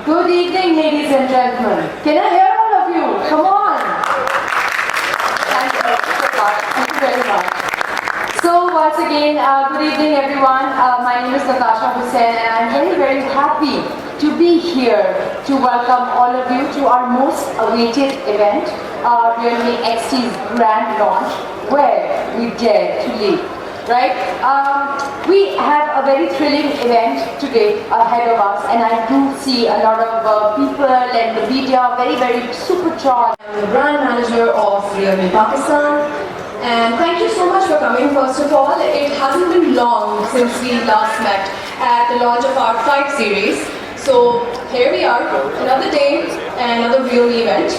Good evening, ladies and gentlemen. Can I hear all of you? Come on. Thank you so much. Thank you very much. So once again, good evening everyone. My name is Natasha Hussain and I'm very, very happy to be here to welcome all of you to our most awaited event, Realme XT's grand launch, where we dare to lead. Right? We have a very thrilling event today ahead of us, and I do see a lot of people and the media very, very supercharged. I'm the brand manager of Realme Pakistan, and thank you so much for coming. First of all, it hasn't been long since we last met at the launch of our 5 series. So here we are, another day and another Realme event.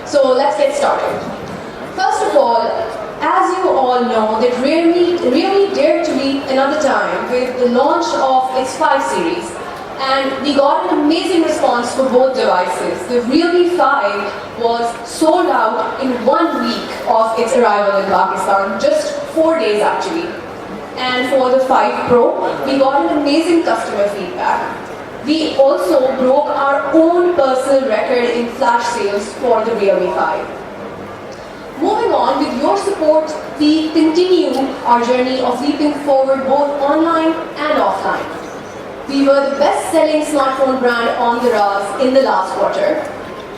So let's get started. First of all, as you all know, that Realme dared to lead another time with the launch of its 5 series, and we got an amazing response for both devices. The Realme 5 was sold out in 1 week of its arrival in Pakistan, just 4 days actually. And for the 5 Pro, we got an amazing customer feedback. We also broke our own personal record in flash sales for the Realme 5. Moving on, with your support, we continue our journey of leaping forward both online and offline. We were the best-selling smartphone brand on the RAS in the last quarter.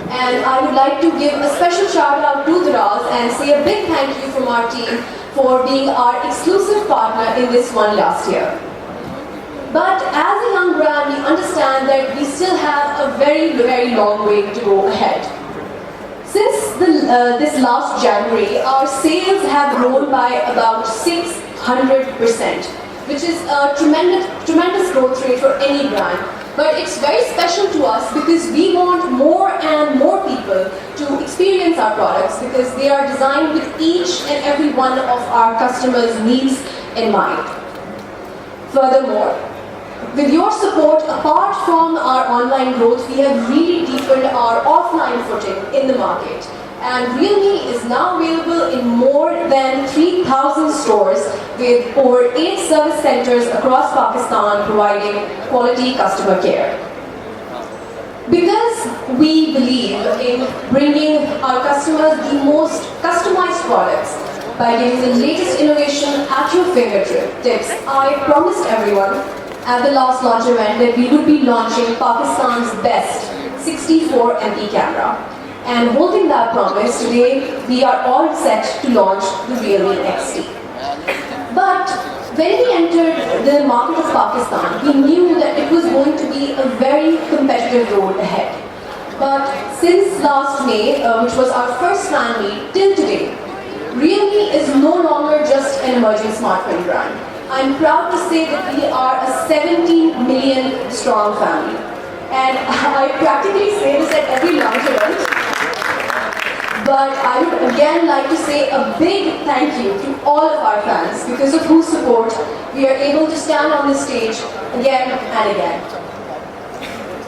And I would like to give a special shout-out to the RAS and say a big thank you from our team for being our exclusive partner in this one last year. But as a young brand, we understand that we still have a very, very long way to go ahead. Since this last January, our sales have grown by about 600%, which is a tremendous growth rate for any brand. But it's very special to us because we want more and more people to experience our products because they are designed with each and every one of our customers' needs in mind. Furthermore, with your support, apart from our online growth, we have really deepened our offline footing in the market. And Realme is now available in more than 3,000 stores with over 8 service centers across Pakistan providing quality customer care. Because we believe in bringing our customers the most customized products by giving the latest innovation at your fingertips, I promised everyone at the last launch event that we would be launching Pakistan's best 64 MP camera. And holding that promise, today we are all set to launch the Realme XT. But when we entered the market of Pakistan, we knew that it was going to be a very competitive road ahead. But since last May, which was our first fan meet, till today, Realme is no longer just an emerging smartphone brand. I'm proud to say that we are a 17 million strong family. And I practically say this at every launch event. But I would again like to say a big thank you to all of our fans, because of whose support we are able to stand on this stage again and again.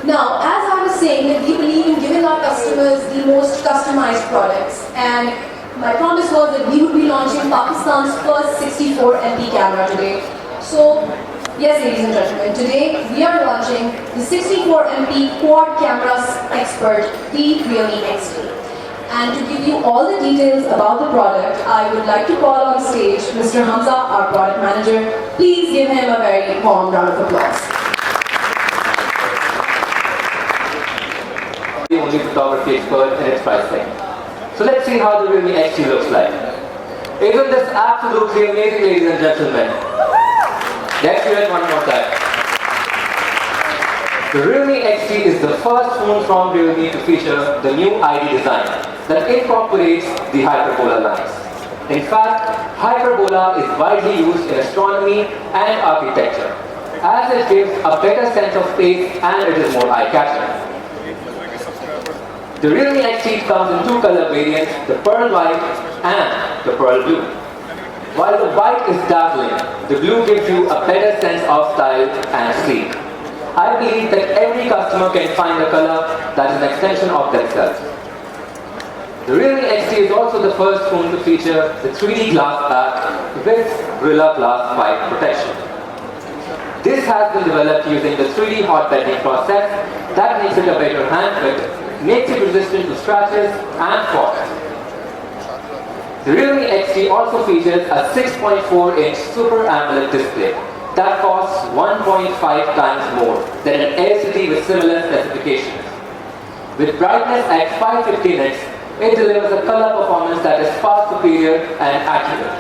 Now, as I was saying, that we believe in giving our customers the most customized products, and my promise was that we would be launching Pakistan's first 64 MP camera today. So, yes, ladies and gentlemen, today we are launching the 64 MP quad camera expert, the Realme XT. And to give you all the details about the product, I would like to call on stage Mr. Hamza, our product manager. Please give him a very warm round of applause. The only photography expert in its price tag. So let's see how the Realme XT looks like. Isn't this absolutely amazing, ladies and gentlemen? Let's hear it one more time. The Realme XT is the first phone from Realme to feature the new ID design that incorporates the hyperbola lines. In fact, hyperbola is widely used in astronomy and architecture. as it gives a better sense of space and it is more eye-catching. The Realme XT comes in two color variants, the pearl white and the pearl blue. While the white is dazzling, the blue gives you a better sense of style and sleek. I believe that every customer can find a color that is an extension of themselves. The Realme XT is also the first phone to feature the 3D glass back with Gorilla Glass 5 protection. This has been developed using the 3D hot bending process that makes it a better hand grip, makes it resistant to scratches and faults. The Realme XT also features a 6.4-inch Super AMOLED display that costs 1.5 times more than an LCD with similar specifications. With brightness at 550 nits, it delivers a color performance that is far superior and accurate.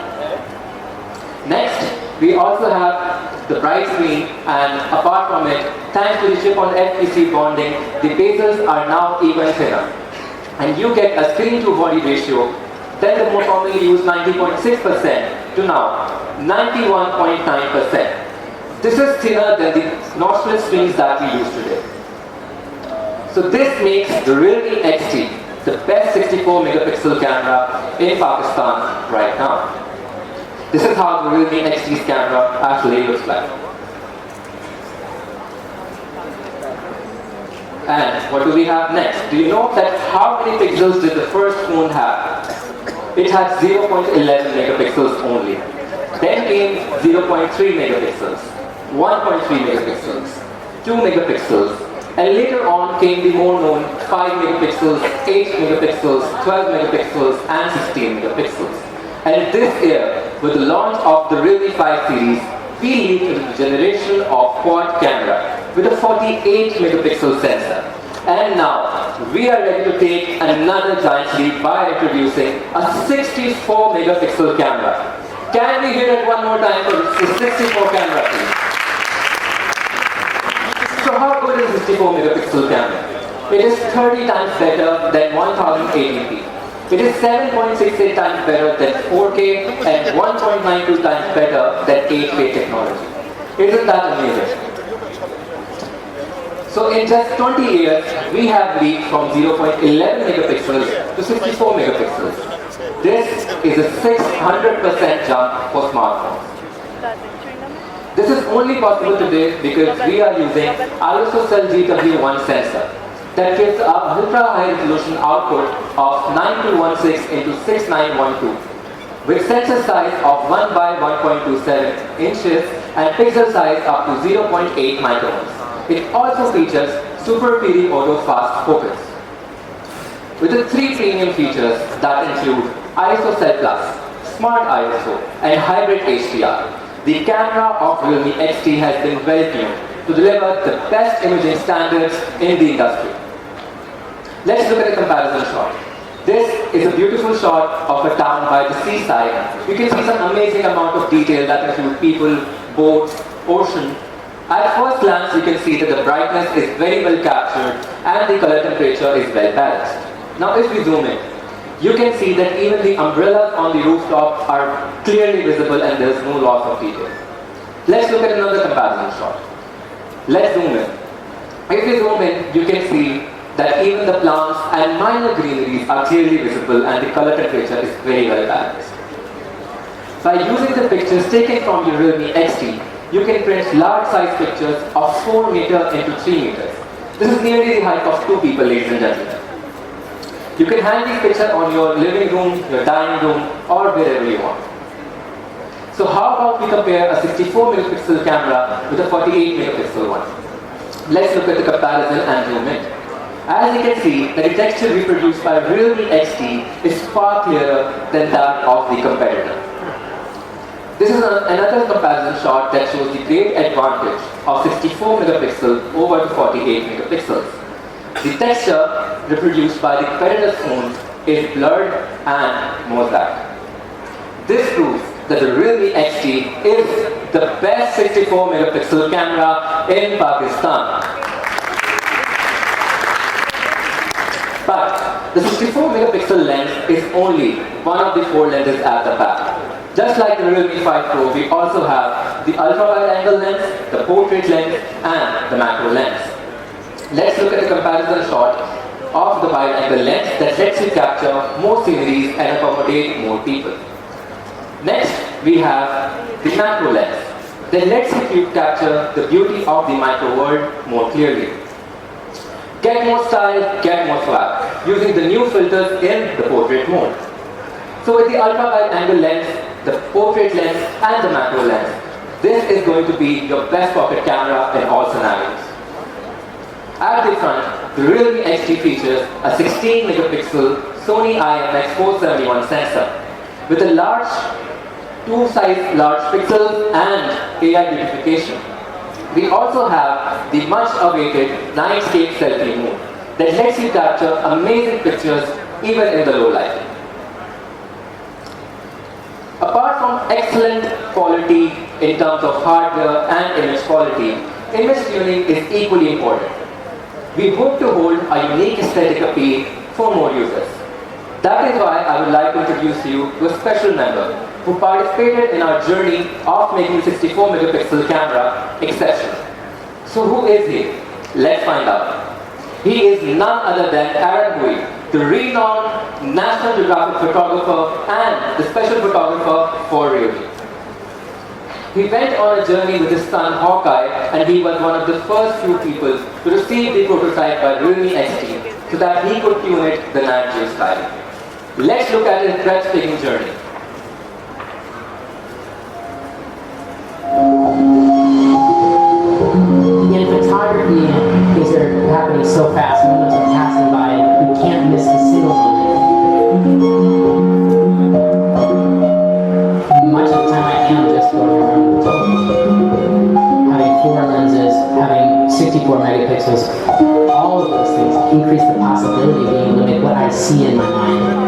Next, we also have the bright screen, and apart from it, thanks to the chip-on FPC bonding, the bezels are now even thinner. And you get a screen-to-body ratio than the more commonly used 90.6% to now 91.9%. This is thinner than the notchless screens that we use today. So this makes the Realme XT the best 64 megapixel camera in Pakistan right now. This is how the Realme XT's camera actually looks like. And what do we have next? Do you know that how many pixels did the first phone have? It had 0.11 megapixels only. Then came 0.3 megapixels, 1.3 megapixels, 2 megapixels, and later on came the more known 5 megapixels, 8 megapixels, 12 megapixels, and 16 megapixels. And this year, with the launch of the Realme 5 series, we lead into the generation of quad camera with a 48 megapixel sensor. And now, we are ready to take another giant leap by introducing a 64 megapixel camera. Can we hear it one more time for the 64 camera, please? So how good is 64 megapixel camera? It is 30 times better than 1080p. It is 7.68 times better than 4K and 1.92 times better than 8K technology. Isn't that amazing? So in just 20 years, we have leaped from 0.11 megapixels to 64 megapixels. This is a 600% jump for smartphones. This is only possible today because we are using ISO Cell GW1 sensor that gives a ultra high resolution output of 9216 into 6912 with sensor size of 1 by 1.27 inches and pixel size up to 0.8 microns. It also features Super PD Auto Fast Focus. With the 3 premium features that include ISO Cell Plus, Smart ISO, and Hybrid HDR, the camera of Realme XT has been well tuned to deliver the best imaging standards in the industry. Let's look at a comparison shot. This is a beautiful shot of a town by the seaside. You can see some amazing amount of detail that include people, boats, ocean. At first glance, you can see that the brightness is very well captured and the color temperature is well balanced. Now if we zoom in, you can see that even the umbrellas on the rooftop are clearly visible and there is no loss of detail. Let's look at another comparison shot. Let's zoom in. If we zoom in, you can see that even the plants and minor greeneries are clearly visible and the color temperature is very well balanced. By using the pictures taken from your Realme XT, you can print large size pictures of 4 meters into 3 meters. This is nearly the height of 2 people, ladies and gentlemen. You can hang these pictures on your living room, your dining room, or wherever you want. So how about we compare a 64 megapixel camera with a 48 megapixel one? Let's look at the comparison and zoom in. As you can see, the texture reproduced by Realme XT is far clearer than that of the competitor. This is another comparison shot that shows the great advantage of 64 megapixels over the 48 megapixels. The texture reproduced by the competitor's phone is blurred and mosaic. This proves that the Realme XT is the best 64 megapixel camera in Pakistan. But the 64 megapixel lens is only one of the 4 lenses at the back. Just like the Realme 5 Pro, we also have have the ultra-wide-angle lens, the portrait lens, and the macro lens. Let's look at the comparison shot of the wide-angle lens that lets you capture more sceneries and accommodate more people. Next, we have the macro lens that lets you capture the beauty of the micro world more clearly. Get more style, get more swag, using the new filters in the portrait mode. So with the ultra-wide-angle lens, the portrait lens, and the macro lens, this is going to be your best pocket camera in all scenarios. At the front, the Realme XT features a 16 megapixel Sony IMX471 sensor with a large 2-size large pixels and AI beautification. We also have the much awaited night-scape selfie mode that lets you capture amazing pictures even in the low light. Apart from excellent quality in terms of hardware and image quality, image tuning is equally important. We hope to hold a unique aesthetic appeal for more users. That is why I would like to introduce you to a special member who participated in our journey of making 64 megapixel camera exceptional. So who is he? Let's find out. He is none other than Aaron Hui, the renowned National Geographic photographer and the special photographer for Realme. He went on a journey with his son Hawkeye, and he was one of the first few people to receive the prototype by Realme XT so that he could tune it the Nat Geo style. Let's look at his breathtaking journey. In photography, things are happening so fast, moments are passing by, and we can't miss a single moment. Much of the time I am just going around the phone. Having 4 lenses, having 64 megapixels, all of those things increase the possibility of being able to make what I see in my mind.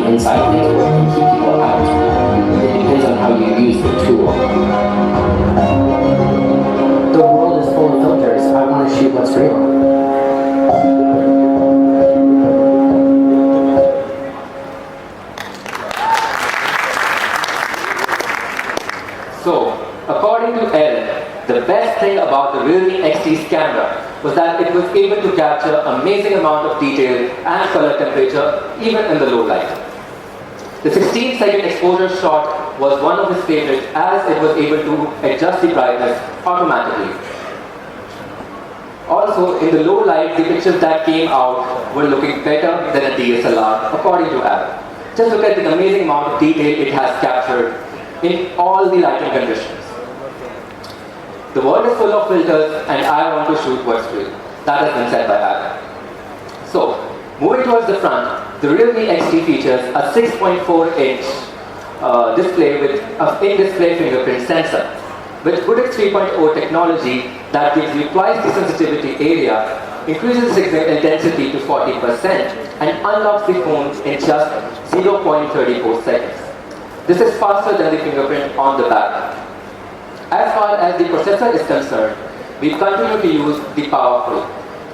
Inside things or can keep people out. It depends on how you use the tool. The world is full of filters. I want to shoot what's real. So, according to Aaron, the best thing about the Realme XT's camera was that it was able to capture amazing amount of detail and color temperature even in the low light. The 16-second exposure shot was one of his favorites as it was able to adjust the brightness automatically. Also, in the low light, the pictures that came out were looking better than a DSLR, according to Aaron. Just look at the amazing amount of detail it has captured in all the lighting conditions. The world is full of filters and I want to shoot what's real. That has been said by Aaron. So, moving towards the front, the Realme XT features a 6.4-inch display with an in-display fingerprint sensor. With Goodix 3.0 technology that gives you twice the sensitivity area, increases signal intensity to 40%, and unlocks the phone in just 0.34 seconds. This is faster than the fingerprint on the back. As far as the processor is concerned, we continue to use the powerful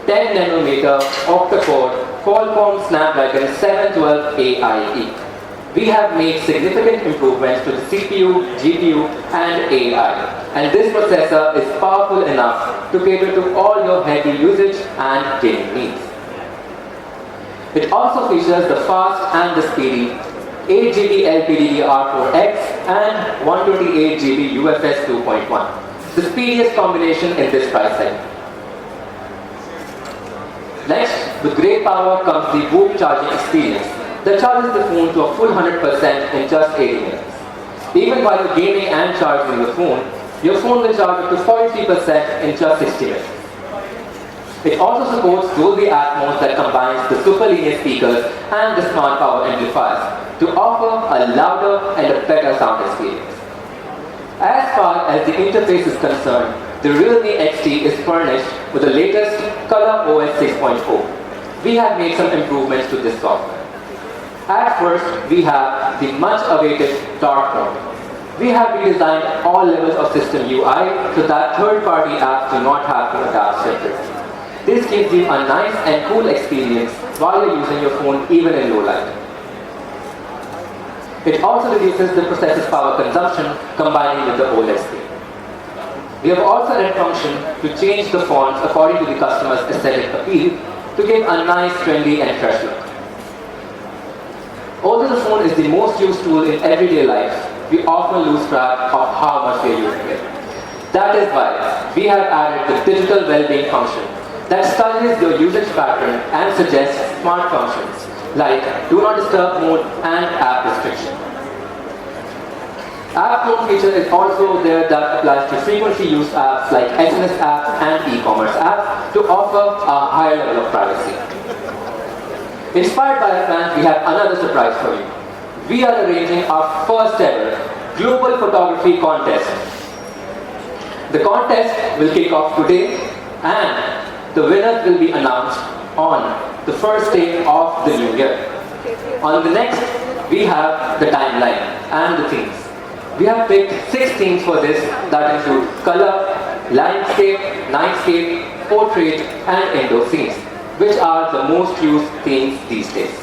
10 nanometer octa-core Qualcomm Snapdragon 712 AIE. We have made significant improvements to the CPU, GPU, and AI, and this processor is powerful enough to cater to all your heavy usage and gaming needs. It also features the fast and the speedy 8GB LPDDR4X and 128GB UFS 2.1, the speediest combination in this price segment. Next, with great power comes the Whoop charging experience that charges the phone to a full 100% in just 80 minutes. Even while you're gaming and charging your phone will charge up to 43% in just 60 minutes. It also supports Dolby Atmos that combines the super linear speakers and the smart power amplifiers to offer a louder and a better sound experience. As far as the interface is concerned, the Realme XT is furnished with the latest Color OS 6.0, we have made some improvements to this software. At first, we have the much awaited dark mode. We have redesigned all levels of system UI so that third-party apps do not have to adapt separately. This gives you a nice and cool experience while you're using your phone even in low light. It also reduces the processor's power consumption combining with the OLED screen. We have also added function to change the fonts according to the customer's aesthetic appeal to give a nice, trendy and fresh look. Although the phone is the most used tool in everyday life, we often lose track of how much we are using it. That is why we have added the digital well-being function that studies your usage pattern and suggests smart functions like do not disturb mode and app restriction. App clone feature is also there that applies to frequently used apps like SMS apps and e-commerce apps to offer a higher level of privacy. Inspired by our fans, we have another surprise for you. We are arranging our first ever global photography contest. The contest will kick off today and the winners will be announced on the first day of the new year. On the next, we have the timeline and the themes. We have picked 6 themes for this that include color, landscape, nightscape, portrait and indoor scenes, which are the most used themes these days.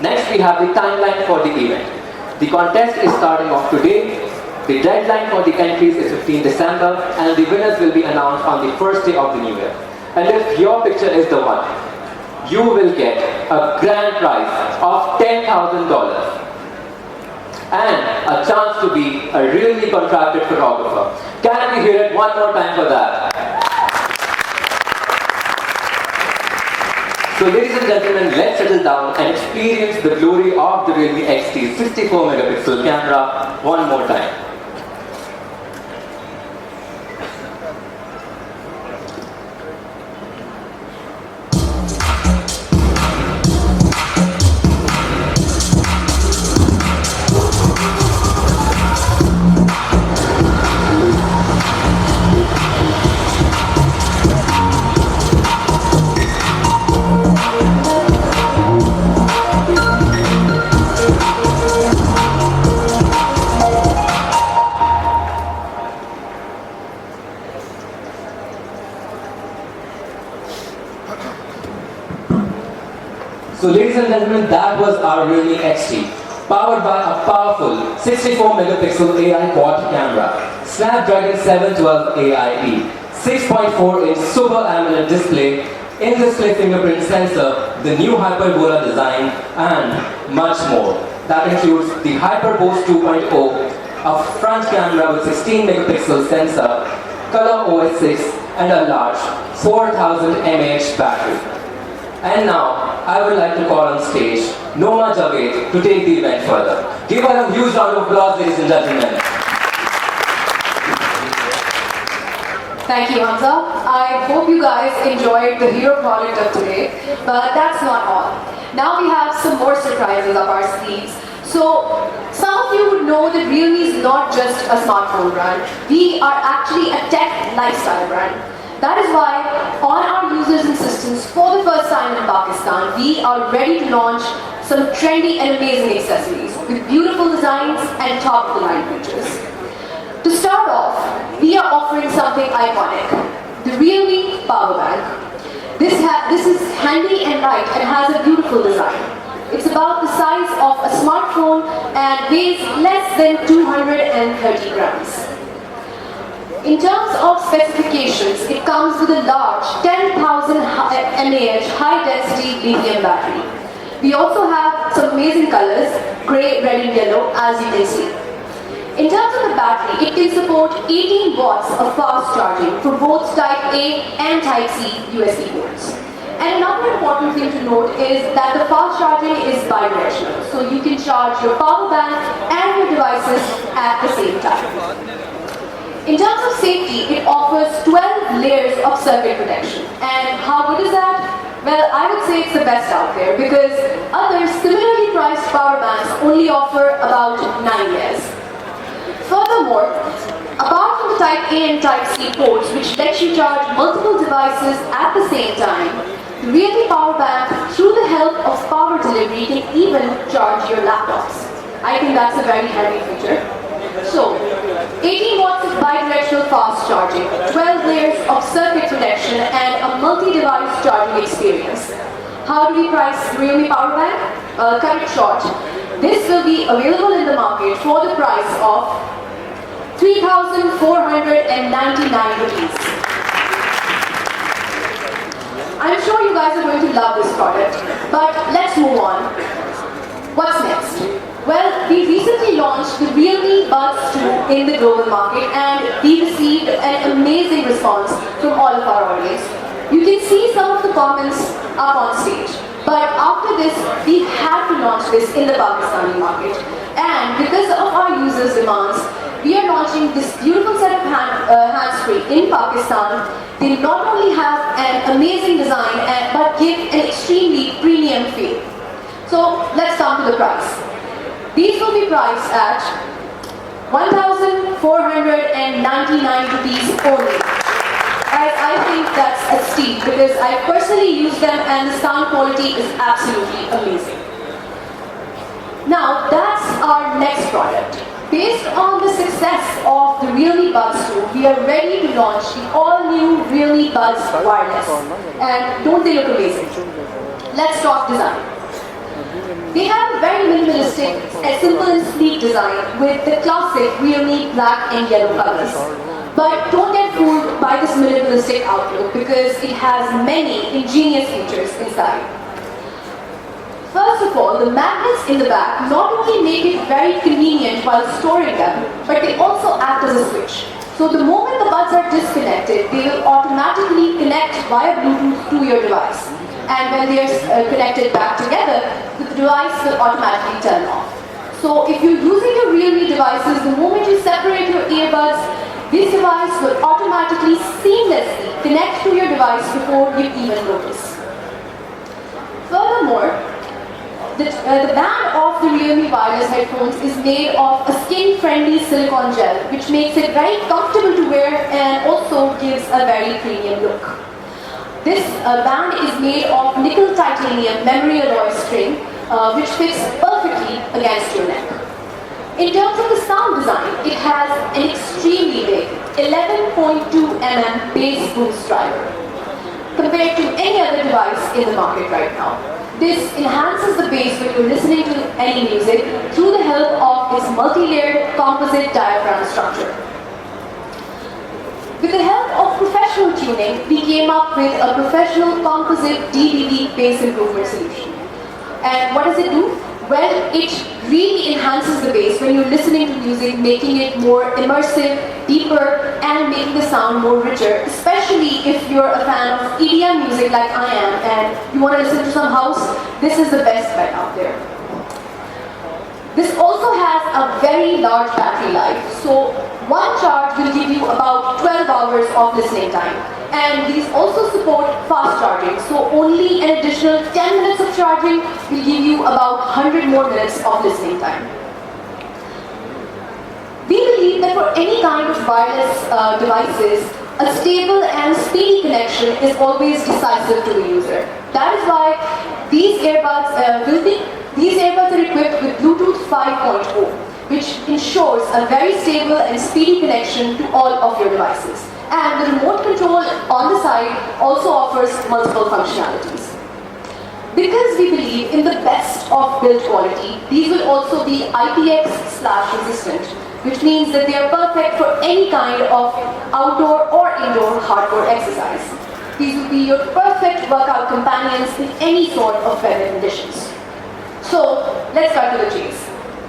Next, we have the timeline for the event. The contest is starting off today. The deadline for the entries is 15 December and the winners will be announced on the first day of the new year. And if your picture is the one, you will get a grand prize of $10,000 and a chance to be a really contracted photographer. Can we hear it one more time for that? So ladies and gentlemen, let's settle down and experience the glory of the Realme XT 64 megapixel camera one more time. So ladies and gentlemen, that was our Realme XT, powered by a powerful 64 megapixel AI quad camera, Snapdragon 712 AIE, 6.4 inch Super AMOLED display, in-display fingerprint sensor, the new Hyperbola design, and much more. That includes the HyperBoost 2.0, a front camera with 16 megapixel sensor, color OS 6, and a large 4000 mAh battery. And now, I would like to call on stage Noma Javed to take the event further. Give her a huge round of applause, ladies and gentlemen. Thank you, Hamza. I hope you guys enjoyed the hero product of today, but that's not all. Now we have some more surprises up our sleeves. So, some of you would know that Realme is not just a smartphone brand. We are actually a tech lifestyle brand. That is why, on our users and systems, for the first time in Pakistan, we are ready to launch some trendy and amazing accessories with beautiful designs and top-of-the-line features. To start off, we are offering something iconic, the Realme Power Bank. This is handy and light and has a beautiful design. It's about the size of a smartphone and weighs less than 230 grams. In terms of specifications, it comes with a large 10,000 mAh high-density lithium battery. We also have some amazing colors, grey, red and yellow, as you can see. In terms of the battery, it can support 18 watts of fast charging for both Type A and Type C USB ports. And another important thing to note is that the fast charging is bidirectional, so you can charge your power bank and your devices at the same time. In terms of safety, it offers 12 layers of circuit protection. And how good is that? Well, I would say it's the best out there because others similarly priced power banks only offer about 9 layers. Furthermore, apart from the Type A and Type C ports which let you charge multiple devices at the same time, The Realme Power Bank, through the help of power delivery, can even charge your laptops. I think that's a very handy feature. So, 18 watts of bidirectional fast charging, 12 layers of circuit protection, and a multi-device charging experience. How do we price the Realme Power Bank? Cut it short. This will be available in the market for the price of 3,499 rupees. I'm sure you guys are going to love this product, but let's move on. What's next? Well, we recently launched the Realme Buds 2 in the global market, and we received an amazing response from all of our audience. You can see some of the comments up on stage, but after this, we had to launch this in the Pakistani market. And because of our users' demands, we are launching this beautiful set of hands-free in Pakistan. They not only have an amazing design, but give an extremely premium feel. So let's come to the price. These will be priced at 1,499 rupees only. I think that's a steal because I personally use them and the sound quality is absolutely amazing. Now that's our next product. Based on the success of the Realme Buds 2, we are ready to launch the all-new Realme Buds Wireless. And don't they look amazing? Let's talk design. They have a very minimalistic, simple and sleek design with the classic Realme black and yellow colors. But don't get fooled by this minimalistic outlook because it has many ingenious features inside. First of all, the magnets in the back not only make it very convenient while storing them, but they also act as a switch. So the moment the buds are disconnected, they will automatically connect via Bluetooth to your device. And when they are connected back together, the device will automatically turn off. So if you're using your Realme devices, the moment you separate your earbuds, this device will automatically seamlessly connect to your device before you even notice. Furthermore, the band of the Realme wireless headphones is made of a skin-friendly silicone gel, which makes it very comfortable to wear and also gives a very premium look. This band is made of nickel titanium memory alloy string, which fits perfectly against your neck. In terms of the sound design, it has an extremely big 11.2 mm bass boost driver compared to any other device in the market right now. This enhances the bass when you're listening to any music through the help of its multi-layered composite diaphragm structure. With the help of professional tuning, we came up with a professional composite DBB bass improvement solution. And what does it do? Well, it really enhances the bass when you're listening to music, making it more immersive, deeper, and making the sound more richer, especially if you're a fan of EDM music like I am and you want to listen to some house, this is the best bet out there. This also has a very large battery life, so one charge will give you about 12 hours of listening time. And these also support fast charging, so only an additional 10 minutes of charging will give you about 100 more minutes of listening time. We believe that for any kind of wireless devices, a stable and speedy connection is always decisive to the user. That is why these earbuds are equipped with Bluetooth 5.0, which ensures a very stable and speedy connection to all of your devices. And the remote control on the side also offers multiple functionalities. Because we believe in the best of build quality, these will also be IPX/resistant, which means that they are perfect for any kind of outdoor or indoor hardcore exercise. These will be your perfect workout companions in any sort of weather conditions. So, let's cut to the chase.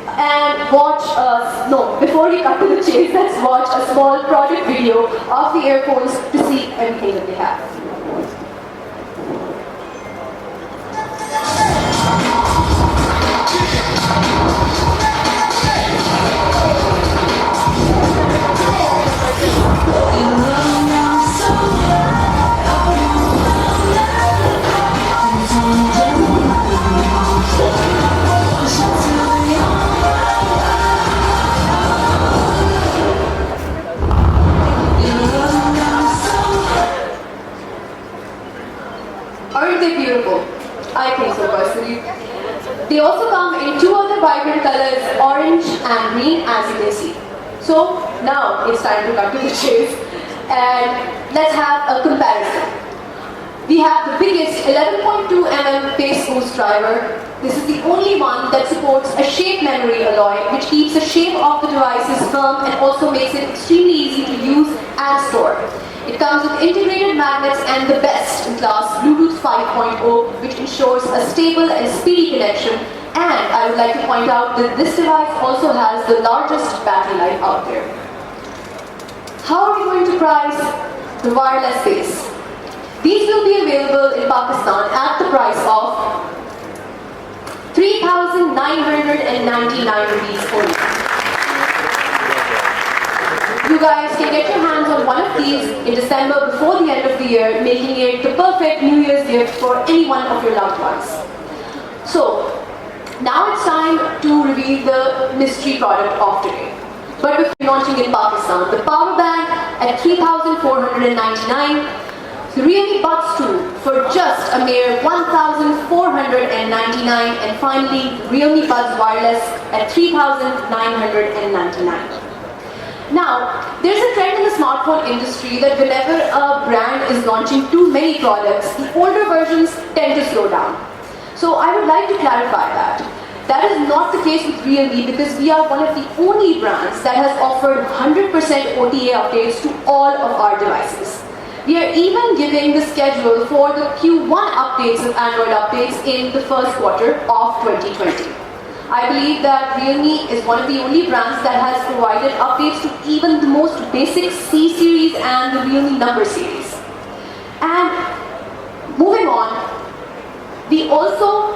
And before we cut to the chase, let's watch a small product video of the earphones to see everything that they have. also come in two other vibrant colors, orange and green, as you can see. So now it's time to cut to the chase and let's have a comparison. We have the biggest 11.2mm Pace Boost driver. This is the only one that supports a shape memory alloy, which keeps the shape of the devices firm and also makes it extremely easy to use and store. It comes with integrated magnets and the best in class Bluetooth 5.0, which ensures a stable and speedy connection. And I would like to point out that this device also has the largest battery life out there. How are we going to price the wireless base? These will be available in Pakistan at the price of 3,999 rupees only. You guys can get your hands on one of these in December before the end of the year, making it the perfect New Year's gift for any one of your loved ones. So, now it's time to reveal the mystery product of today. But before launching in Pakistan, the power bank at 3,499, the Realme Buds 2 for just a mere 1,499, and finally Realme Buds Wireless at 3,999. Now, there's a trend in the smartphone industry that whenever a brand is launching too many products, the older versions tend to slow down. So I would like to clarify that. That is not the case with Realme, because we are one of the only brands that has offered 100% OTA updates to all of our devices. We are even giving the schedule for the Q1 updates of Android updates in the first quarter of 2020. I believe that Realme is one of the only brands that has provided updates to even the most basic C series and the Realme number series. And moving on, we also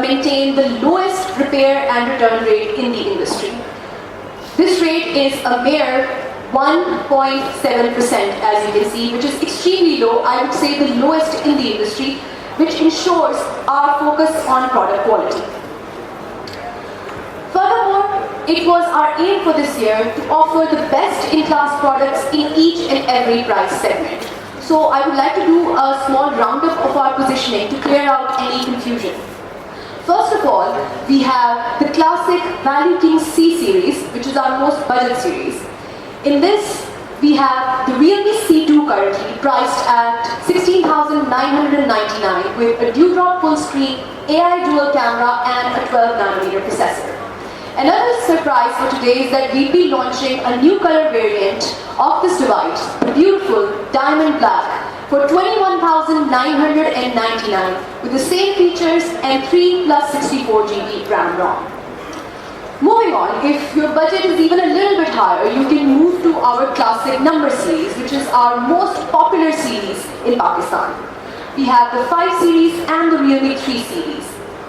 maintain the lowest repair and return rate in the industry. This rate is a mere 1.7%, as you can see, which is extremely low. I would say the lowest in the industry, which ensures our focus on product quality. Furthermore, it was our aim for this year to offer the best-in-class products in each and every price segment. So I would like to do a small roundup of our positioning to clear out any confusion. First of all, we have the classic Value King C series, which is our most budget series. In this, we have the Realme C2 currently priced at 16,999 with a dewdrop full screen, AI dual camera and a 12nm processor. Another surprise for today is that we'll be launching a new color variant of this device, the beautiful diamond black, for 21,999 with the same features and 3 plus 64GB RAM ROM. Moving on, if your budget is even a little bit higher, you can move to our classic number series, which is our most popular series in Pakistan. We have the 5 series and the Realme 3 series.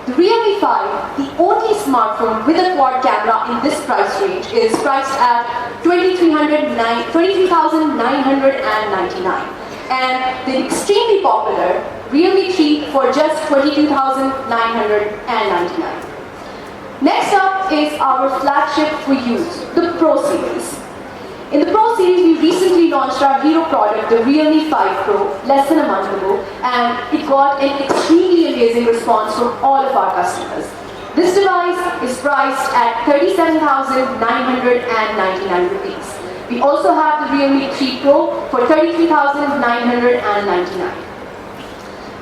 The Realme 5, the only smartphone with a quad camera in this price range, is priced at 23,999. And the extremely popular Realme 3 for just 22,999. Next up is our flagship for use, the Pro series. In the Pro series, we recently launched our hero product, the Realme 5 Pro, less than a month ago, and it got an extremely amazing response from all of our customers. This device is priced at 37,999 rupees. We also have the Realme 3 Pro for 33,999.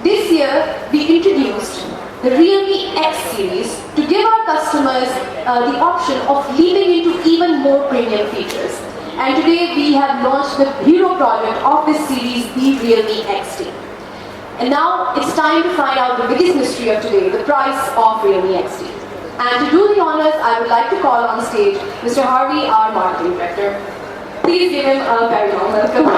This year, we introduced the Realme X series to give our customers the option of leaping into even more premium features. And today we have launched the hero product of this series, the Realme XT. And now it's time to find out the biggest mystery of today, the price of Realme XT. And to do the honors, I would like to call on stage Mr. Harvey, our marketing director. Please give him a very warm welcome.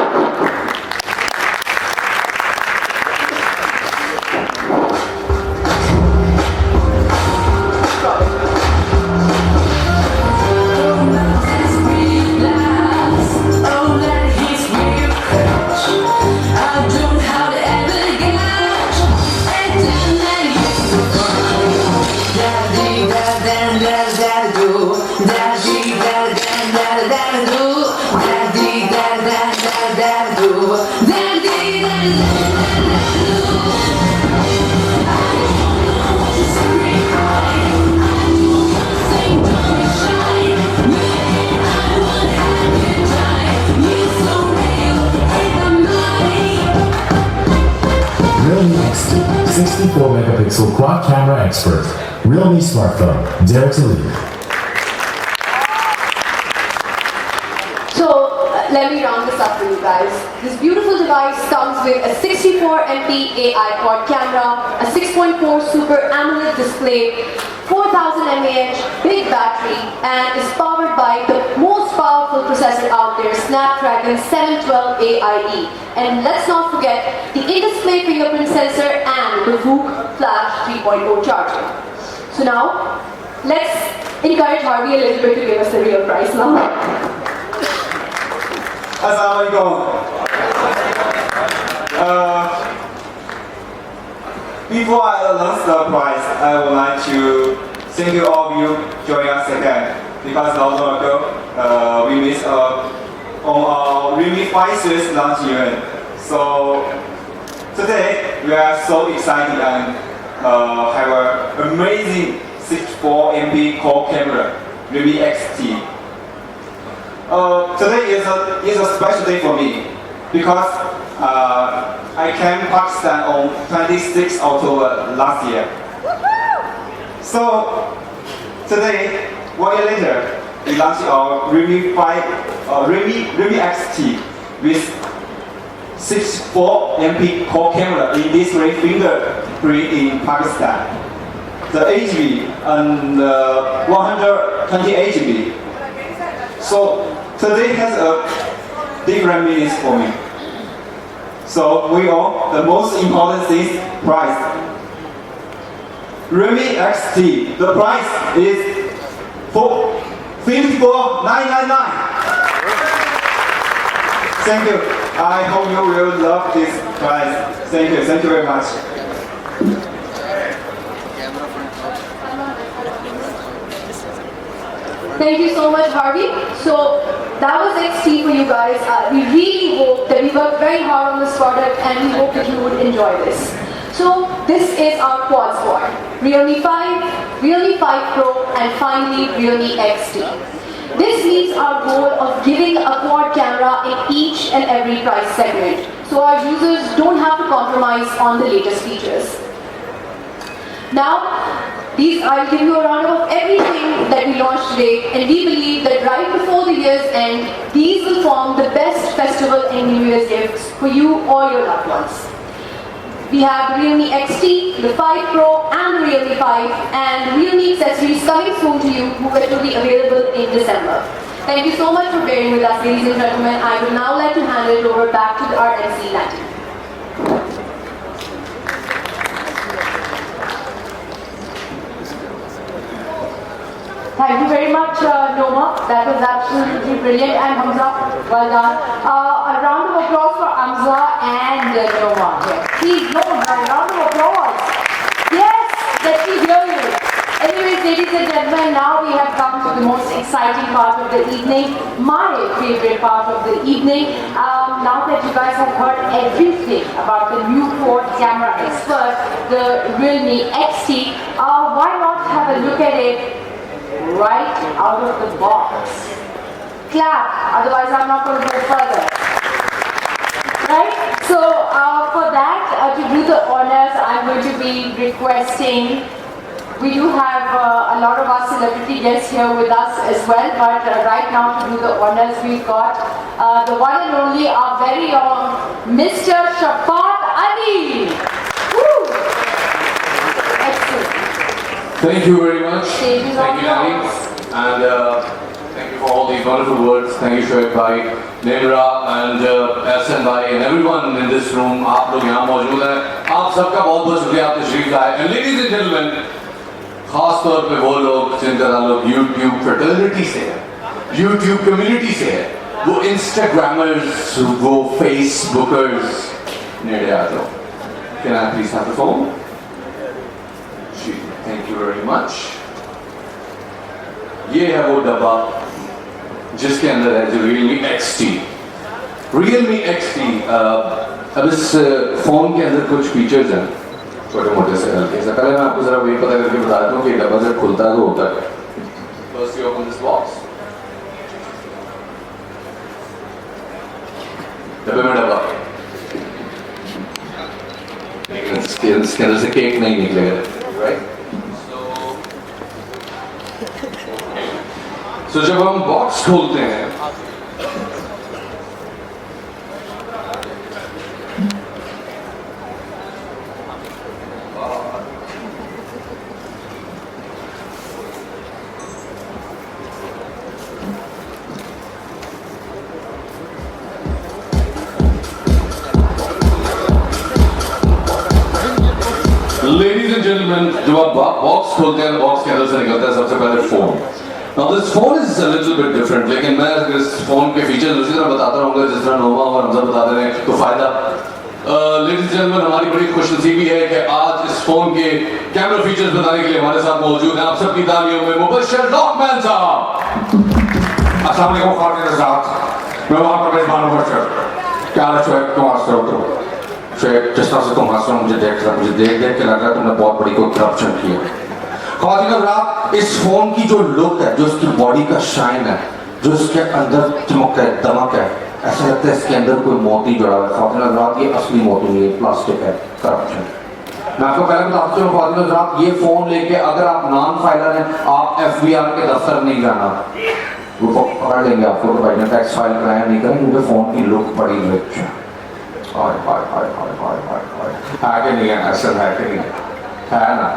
megapixel quad camera expert. Realme smartphone, dare to lead. So let me round this up for you guys. This beautiful device comes with a 64 MP AI quad camera, a 6.4 Super AMOLED display, 4000 mAh big battery, and is powered by the most powerful processor out there, Snapdragon 712 AIE. And let's not forget the in-display fingerprint sensor and the VOOC Flash 3.0 charger. So now, let's encourage Harvey a little bit to give us the real price now. Assalamualaikum. Before I announce the price, I would like to thank you all of you joining us again. Because not long ago, we missed on our Realme 5 series launch event. So today we are so excited and have an amazing 64 MP core camera, Realme XT. Today is a special day for me because I came to Pakistan on 26th October last year. So today, 1 year later, we launched our Realme Realme XT with 64 MP core camera in display fingerprint in Pakistan. The HB and 120 HB. So today has a different meanings for me. So we all, the most important thing, price. Realme XT, the price is for $54,999. Thank you. I hope you will love this price. Thank you very much. Thank you so much, Harvey. So that was XT for you guys. We really hope that we worked very hard on this product and we hope that you would enjoy this. So this is our quad squad. Realme 5, Realme 5 Pro, and finally Realme XT. This meets our goal of giving a quad camera in each and every price segment, so our users don't have to compromise on the latest features. Now, I'll give you a roundup of everything that we launched today, and we believe that right before the year's end, these will form the best festival and New Year's gifts for you or your loved ones. We have the Realme XT, the 5 Pro, and the Realme 5, and Realme accessories coming soon to you, who will be available in December. Thank you so much for bearing with us, ladies and gentlemen. I would now like to hand it over back to our MC Latin. Thank you very much, Noma. That was absolutely brilliant. And Hamza, well done. A round of applause for Hamza and Noma. Yes. Please, Noma, a round of applause. Yes, let me hear you. Anyways, ladies and gentlemen, now we have come to the most exciting part of the evening, my favorite part of the evening. Now that you guys have heard everything about the new quad camera expert, the Realme XT, why not have a look at it right out of the box? Clap, otherwise I'm not going to go further. Right? So for that, to do the honors, I'm going to be requesting, we do have a lot of our celebrity guests here with us as well, but right now to do the honors, we've got the one and only, our very own Mr. Shafat Ali. Woo! Excellent. Thank you very much. Stage is Thank all you, Ali. yours. And thank you for all these wonderful words. Thank you, Shoaib bhai, Nimra, and Ahsan bhai, and everyone in this room. आप लोग यहाँ मौजूद हैं. आप सबका बहुत-बहुत शुक्रिया आप तशरीफ लाए. And ladies and gentlemen, खास तौर पे वो लोग जिनका ताल्लुक YouTube fraternity से है, YouTube community से है, वो Instagrammers, वो Facebookers, नेड़े आ जाओ. Can I please have the phone? Thank you very much. ये है वो डब्बा जिसके अंदर है जो Realme XT. Realme XT, अब इस फोन के अंदर कुछ फीचर्स हैं छोटे मोटे से हल्के से. पहले मैं आपको जरा वही पता करके बता दूं कि डब्बा जब खुलता है तो होता है. First you open this box. डब्बे में डब्बा. लेकिन इसके अंदर से केक नहीं निकलेगा, राइट? तो जब हम बॉक्स खोलते हैं लेडीज एंड जेंटलमैन, जब आप बॉक्स खोलते हैं बॉक्स के अंदर से निकलता है सबसे पहले phone. Now this phone is a little bit different, लेकिन मैं इस फोन के फीचर्स उसी तरह बताता रहूँगा जिस तरह नोमा और हमजा बताते रहे तो फायदा। लेडीज एंड जेंटलमैन, हमारी बड़ी खुशनसीबी है कि आज इस फोन के कैमरा फीचर्स बताने के लिए हमारे साथ मौजूद हैं आप सबकी तालियों में मुबश्शिर लॉकमैन साहब। अस्सलाम वालेकुम खातिन हज़रात, मैं वहाँ पर मेज़बान मुबश्शिर। क्या हाल है शुएब, तुम हंस रहे हो? तो शुएब, जिस तरह से तुम हंस रहे हो मुझे देख के लग रहा है तुमने बहुत बड़ी कोई करप्शन की है। खातिन हज़रात, इस फोन की जो लुक है, जो इसकी बॉडी का शाइन है, जो इसके अंदर चमक है, दमक है, ऐसा लगता है इसके अंदर कोई मोती जुड़ा हुआ है। खातिन हज़रात, ये असली मोती नहीं है, प्लास्टिक है, करप्शन। मैं आपको पहले बताता चलूं खातिन हज़रात, ये फोन लेके अगर आप नॉन फाइलर हैं, आप FBI के दफ्तर नहीं जाना, वो पकड़ लेंगे आपको कि भाई ने टैक्स फाइल कराया नहीं करें, क्योंकि फोन की लुक बड़ी रिच है। हाय हाय हाय हाय हाय हाय हाय, है कि नहीं है? ऐसा है कि नहीं है ना?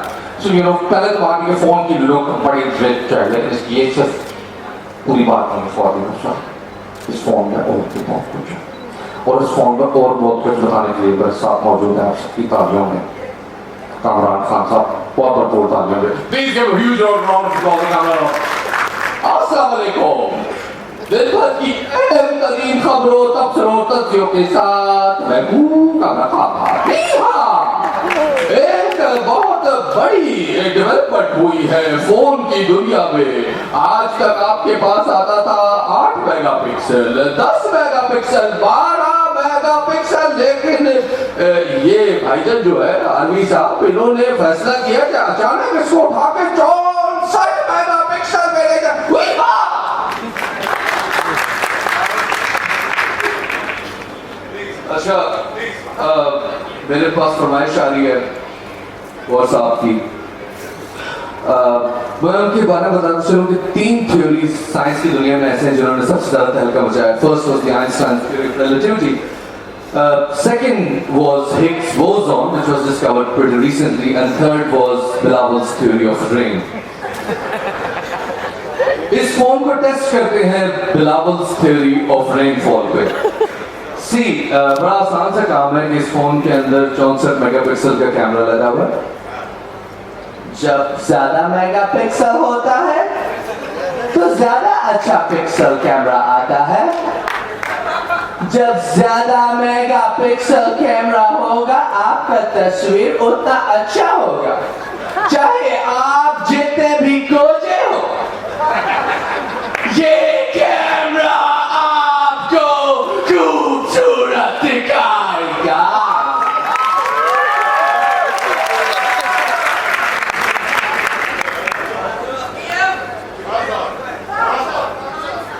सो यू नो, पहले तो बात ये फोन की लुक बड़ी रिच है, लेकिन इसकी ये सिर्फ पूरी बात नहीं है खातिन हज़रात। इस फोन में और भी बहुत कुछ है, और इस फोन में और बहुत कुछ बताने के लिए मेरे साथ मौजूद है आप सबकी तालियों में कामरान खान साहब, बहुत भरपूर तालियों में। Please give a huge round of applause to Kamran. अस्सलाम वालेकुम। दिन भर की अहम तरीन खबरों तबसरों तथ्यों के साथ मैं हूँ कामरान खान। एक बहुत बड़ी डेवलपमेंट हुई है फोन की दुनिया में। आज तक आपके पास आता था 8 मेगापिक्सल, 10 मेगापिक्सल, 12 मेगापिक्सल, लेकिन ये भाईजान जो है आर्मी साहब, इन्होंने फैसला किया कि अचानक इसको उठा के 64 मेगापिक्सल में ले जाए। अच्छा, मेरे पास फरमाइश आ रही है और साहब की, मैं उनके बारे में बताना चलूँ कि 3 थ्योरीज साइंस की दुनिया में ऐसे हैं जिन्होंने सबसे ज्यादा तहलका मचाया। First was the Einstein theory of relativity, second was Higgs boson which was discovered pretty recently, and third was Bilawal's theory of rain. इस फोन को टेस्ट करते हैं बिलावल्स थ्योरी ऑफ रेनफॉल पे। बड़ा आसान सा काम है कि इस फोन के अंदर 64 मेगापिक्सल का कैमरा लगा हुआ है। जब ज्यादा मेगापिक्सल होता है तो ज्यादा अच्छा पिक्सल कैमरा आता है। जब ज्यादा मेगापिक्सल कैमरा होगा आपका तस्वीर उतना अच्छा होगा, चाहे आप जितने भी कोजे हो। ये कैमरा आपको खूबसूरत दिखाएगा।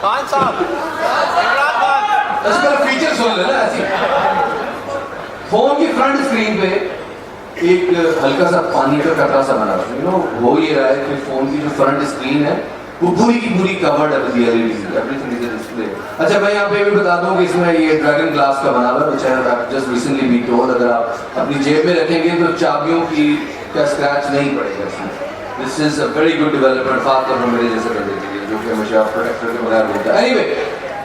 खान साहब, फीचर सुन लेना ऐसी। फोन की फ्रंट स्क्रीन पे एक हल्का सा पानी का कतरा सा बना हुआ, यू नो, हो ये रहा है कि फोन की जो फ्रंट स्क्रीन है वो पूरी की पूरी कवर्ड है with LED, everything is display. अच्छा, मैं यहाँ पे भी बता दूं कि इसमें ये ड्रैगन ग्लास का बना हुआ है, which I have just recently been told, अगर आप अपनी जेब में रखेंगे तो चाबियों की का स्क्रैच नहीं पड़ेगा इसमें। This is a very good development, खासतौर पर मेरे जैसे बंदे के लिए जो कि हमेशा प्रोटेक्टर के बगैर होता है। एनीवे,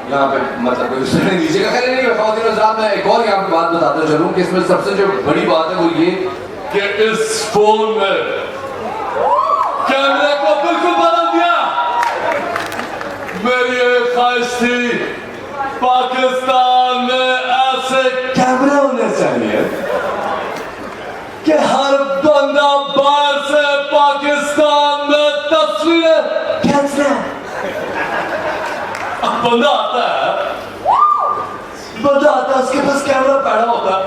यहाँ पे मतलब कोई दूसरे नहीं लीजिएगा। खैर नहीं, खातिन हज़रात, मैं एक और यहाँ पे बात बताता चलूँ कि इसमें सबसे जो बड़ी बात है वो ये कि इस फोन में कैमरे को बिल्कुल बदल दिया। मेरी एक ख्वाहिश थी पाकिस्तान में ऐसे कैमरे होने चाहिए कि हर बंदा बाहर से पाकिस्तान में तस्वीरें खींच ले। अब बंदा आता है, उसके पास कैमरा पड़ा होता है,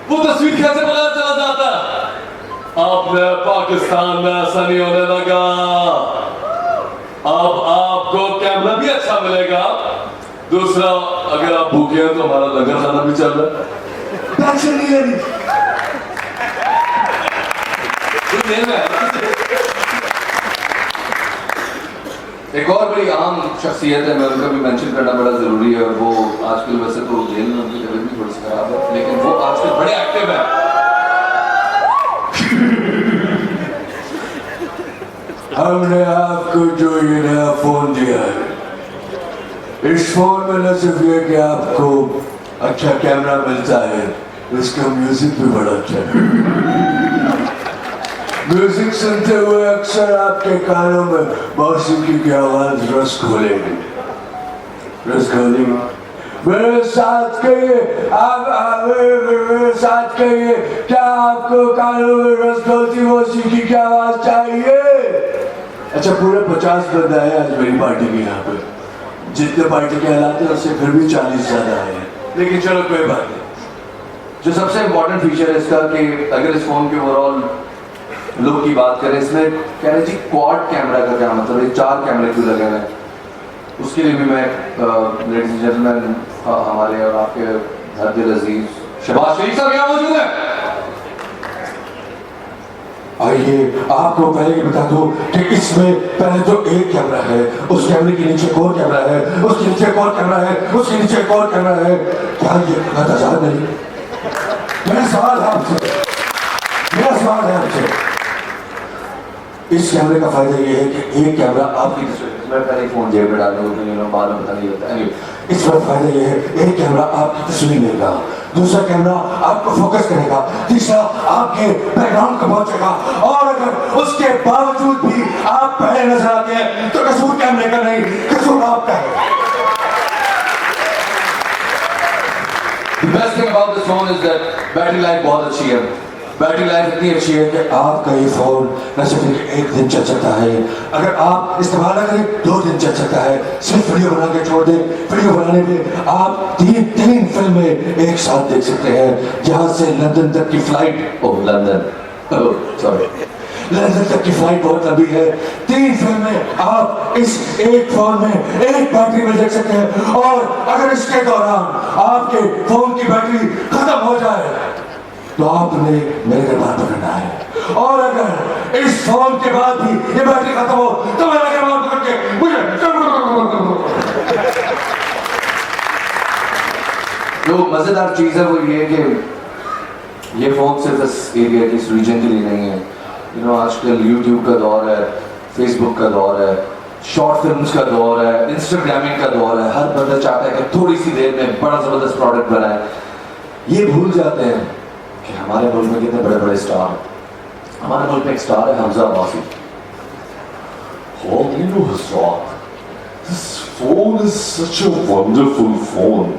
वो तस्वीर कैसे बगैर चला जाता है। आपने पाकिस्तान में ऐसा नहीं होने लगा। अब आपको कैमरा भी अच्छा मिलेगा। दूसरा, अगर आप भूखे हैं तो हमारा लंगर खाना भी चल रहा है, टेंशन नहीं लेनी। प्लेन में। एक और बड़ी आम शख्सियत है, मैं उनका भी मेंशन करना बड़ा ज़रूरी है, और वो आजकल वैसे तो जेल में उनकी तबीयत भी थोड़ी सी खराब है, लेकिन वो आजकल बड़े एक्टिव हैं। हमने आपको जो ये नया फोन दिया है, इस फोन में न सिर्फ ये कि आपको अच्छा कैमरा मिलता है, इसका म्यूजिक भी बड़ा अच्छा है। म्यूजिक सुनते हुए अक्सर आपके कानों में मौसीकी की आवाज रस खोलेगी, रस खोलेगी। मेरे साथ कहिए, आप मेरे साथ कहिए, क्या आपको कानों में रस खोलती मौसीकी की आवाज चाहिए? अच्छा, पूरे 50 बंद आए आज मेरी पार्टी के यहाँ पे, जितने पार्टी के हालात हैं उससे फिर भी 40 ज्यादा आए हैं, लेकिन चलो कोई बात नहीं। जो सबसे इम्पोर्टेंट फीचर है इसका कि अगर इस फोन के ओवरऑल लुक की बात करें, इसमें कह रहे जी क्वाड कैमरा का क्या मतलब है, 4 कैमरे क्यों लगे हैं, उसके लिए भी मैं लेडीज एंड जेंटलमैन हमारे और आपके हर दिल अजीज शहबाज शरीफ साहब यहाँ मौजूद है। आइए आपको पहले ये बता दूं कि इसमें पहले तो एक कैमरा है, उस कैमरे के नीचे एक और कैमरा है, उसके नीचे एक और कैमरा है, उसके नीचे एक और कैमरा है। क्या ये आजाद नहीं? मेरा सवाल है आपसे, मेरा सवाल है आपसे। इस कैमरे का फायदा ये है कि एक कैमरा आपकी तस्वीर, मैं पहले फोन जेब में डालूंगा, बाद में पता नहीं होता। इसमें फायदा ये है, एक कैमरा आपकी तस्वीर लेगा, दूसरा कैमरा आपको फोकस करेगा, तीसरा आपके बैकग्राउंड को पहुंचेगा, और अगर उसके बावजूद भी आप पहले नजर आते हैं तो कसूर कैमरे का नहीं, कसूर आपका है। The best thing about this phone is that battery life बहुत अच्छी है। बैटरी लाइफ इतनी अच्छी है कि आपका ये फोन न सिर्फ 1 दिन चल सकता है, अगर आप इस्तेमाल न करें 2 दिन चल सकता है। सिर्फ वीडियो बना के छोड़ दें, वीडियो बनाने में आप 3 फिल्में एक साथ देख सकते हैं। यहाँ से लंदन तक की फ्लाइट, लंदन तक की फ्लाइट बहुत लंबी है, 3 फिल्में आप इस एक फोन में एक बैटरी में देख सकते हैं। और अगर इसके दौरान आपके फोन की बैटरी खत्म हो जाए तो आपने मेरे दरबार पकड़ना है, और अगर इस फोन के बाद भी ये बैटरी खत्म हो तो मेरे दरबार पकड़ के मुझे। जो मजेदार चीज है वो ये कि ये फोन सिर्फ इस एरिया की, इस रीजन के लिए नहीं है। आजकल यूट्यूब का दौर है, फेसबुक का दौर है, शॉर्ट फिल्म्स का दौर है, इंस्टाग्रामिंग का दौर है। हर बंदा चाहता है कि थोड़ी सी देर में बड़ा जबरदस्त प्रोडक्ट बनाए। ये भूल जाते हैं कि हमारे मुल्क में कितने बड़े बड़े स्टार हैं। हमारे मुल्क में एक स्टार है Hamza Abbasi. This phone is such a wonderful phone.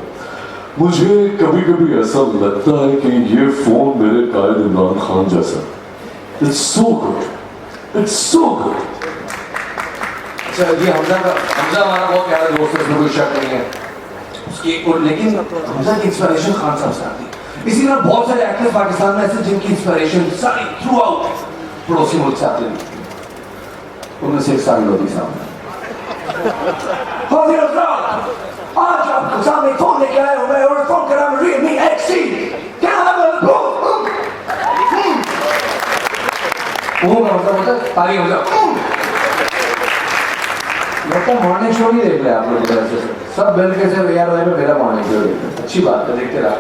मुझे कभी कभी ऐसा लगता है कि ये फोन मेरे कायद इमरान खान जैसा। It's so good. It's so good. अच्छा, ये हमजा हमारा बहुत प्यारा दोस्त है, इसमें कोई शक नहीं है उसकी। लेकिन हमजा की इंस्पिरेशन खान साहब से आती है। इसी तरह बहुत सारे एक्टर्स पाकिस्तान में ऐसे जिनकी इंस्पिरेशन सारी थ्रू आउट पड़ोसी मुल्क से आती है। उनमें से एक सारी लोधी साहब आज आपके सामने फोन लेके आया हूं मैं, और फोन का नाम Realme XC। क्या ताली हो जाओ। लगता मॉर्निंग शो नहीं देख रहे आप लोग सब मिल के से यार में मेरा मॉर्निंग शो देख रहे। अच्छी बात है, देखते रहे।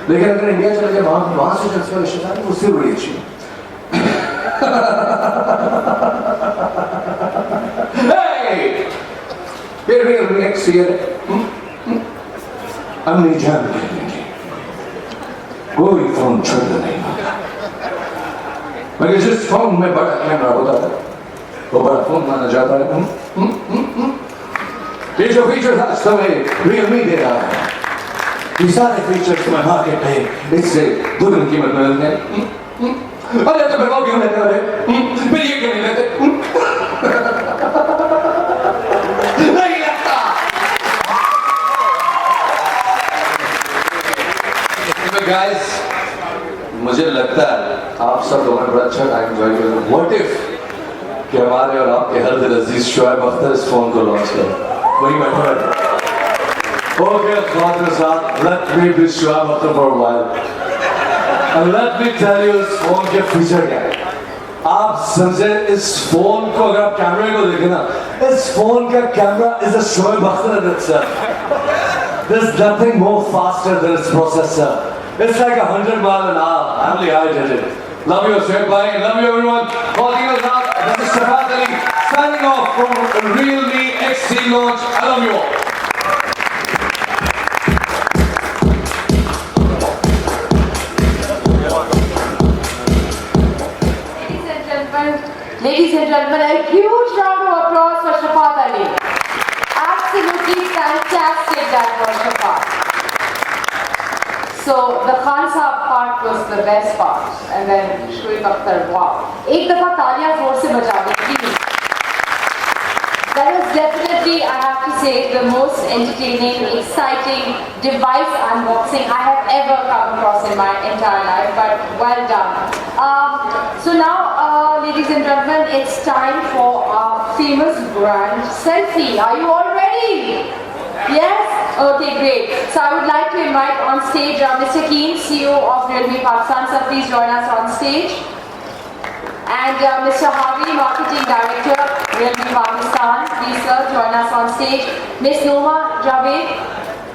लेकिन अगर इंडिया चले गए वहां से इंस्पिरेशन आती है, उससे बड़ी अच्छी नेक्स्ट ईयर अम्मी जान कहेंगे कोई फोन छोड़ नहीं होगा, मगर जिस फोन में बड़ा कैमरा होता है वो बड़ा फोन माना जाता है। ये जो फीचर्स आज समय Realme दे रहा है, ये सारे फीचर्स में मार्केट में इससे दुगनी कीमत में मिलते हैं। अरे तो फिर वो क्यों लेते हैं, फिर ये क्यों नहीं लेते? नहीं लगता। गाइस, मुझे लगता है आप सब लोगों ने बड़ा अच्छा टाइम एंजॉय किया। व्हाट इफ कि हमारे और आपके हर दिल अजीज शोएब अख्तर इस फोन को लॉन्च करें, वही बैठा है। ओके साथ, let me be Shoaib Akhtar for a while and let me tell you इस फोन के फीचर क्या है। आप समझे इस फोन को अगर आप कैमरे को देखें ना, इस फोन का camera is a Shoaib Akhtar in itself. There's nothing more faster than its processor. It's like 100 miles an hour. Only I did it. Love you, Shoaib bhai, and love you everyone. Holding us up. This is Shafat Ali signing off from Realme XC launch. I love you all. Ladies and gentlemen, a huge round of applause for Shafat Ali. Absolutely fantastic that was Shafat. So the Khan Saab part was the best part, and then Shoaib Akhtar, wow. एक दफा तालियां जोर से बजा दें, please. That was definitely, I have to say, the most entertaining, exciting device unboxing I have ever come across in my entire life, but well done. So now, ladies and gentlemen, it's time for our famous brand selfie. Are you all ready? Yes? Okay, great. So I would like to invite on stage Mr. Keen, CEO of Realme Pakistan. Sir, please join us on stage. And Mr. Harvey, Marketing Director, Realme Pakistan. Please sir, join us on stage. Miss Noma Javed,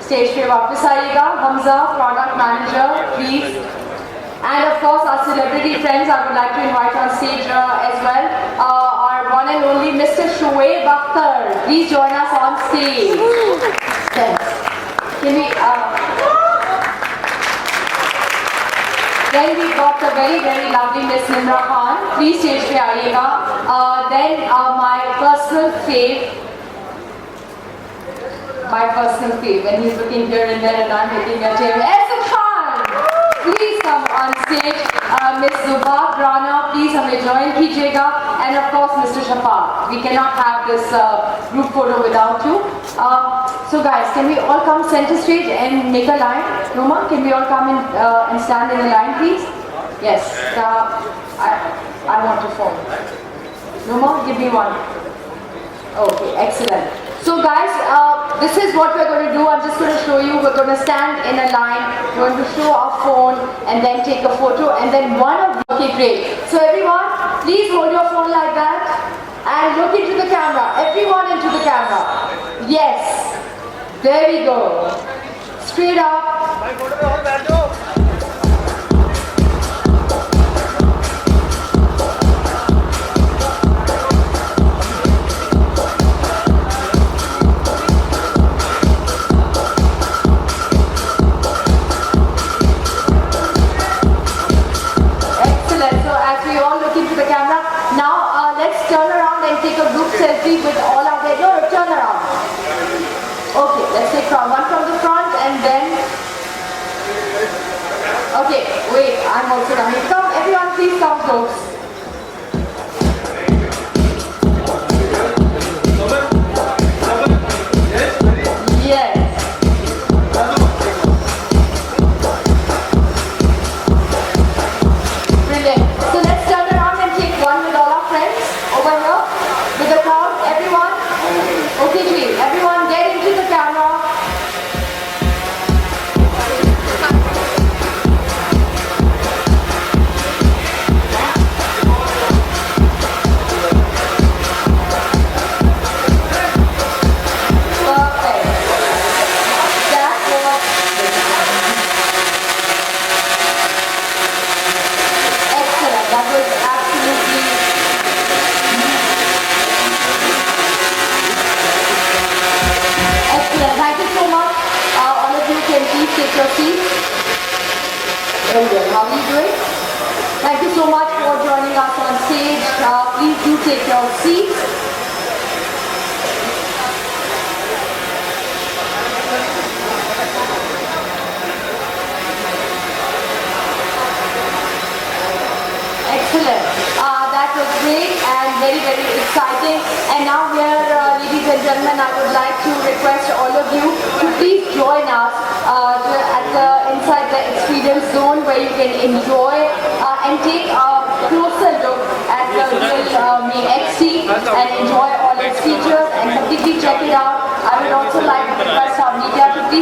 stage पे वापस आइएगा. Hamza, Product Manager, please. And of course, our celebrity friends, I would like to invite on stage as well. Our one and only Mr. Shoaib Akhtar. Please join us on stage. Thanks. Can we... Then we got the very, very lovely Miss Nimra Khan. Please stage pe aayega. Then my personal fave, when he's looking here and there and I'm looking at him, Ehsan Khan! Please come on stage. Miss Zubab Rana, please hame join kijiyega. And of course Mr. Shafat. We cannot have this group photo without you. So guys, can we all come center stage and make a line? Noma, can we all come and stand in a line, please? Yes. I want to phone. Noma, give me one. Okay, excellent. So guys, this is what we're going to do. I'm just going to show you. We're going to stand in a line. We're going to show our phone and then take a photo. And then one of you. Okay, great. So everyone, please hold your phone like that and look into the camera. Everyone into the camera. Yes. There we go. Straight up. Excellent. So as we all look into the camera, now let's turn around and take a group selfie with all our head. No, turn around. Okay, let's take one from the front and then... Okay, wait, I'm also coming. Come, everyone please come close. Yes. Brilliant. So let's turn around and take one with all our friends over here. With the crowd, everyone. Okay, great. Everyone get into the camera. Perfect. That was excellent. That was absolutely excellent. Thank you so much. All of you can please take your seats. Very good. How are you doing? Thank you so much for joining us on stage. Please do take your seats. Excellent. That was great and very, very exciting. And now here, ladies and gentlemen, I would like to request all of you to please join us inside the experience zone where you can enjoy and take a closer look at the Realme XC and enjoy all its features and completely check it out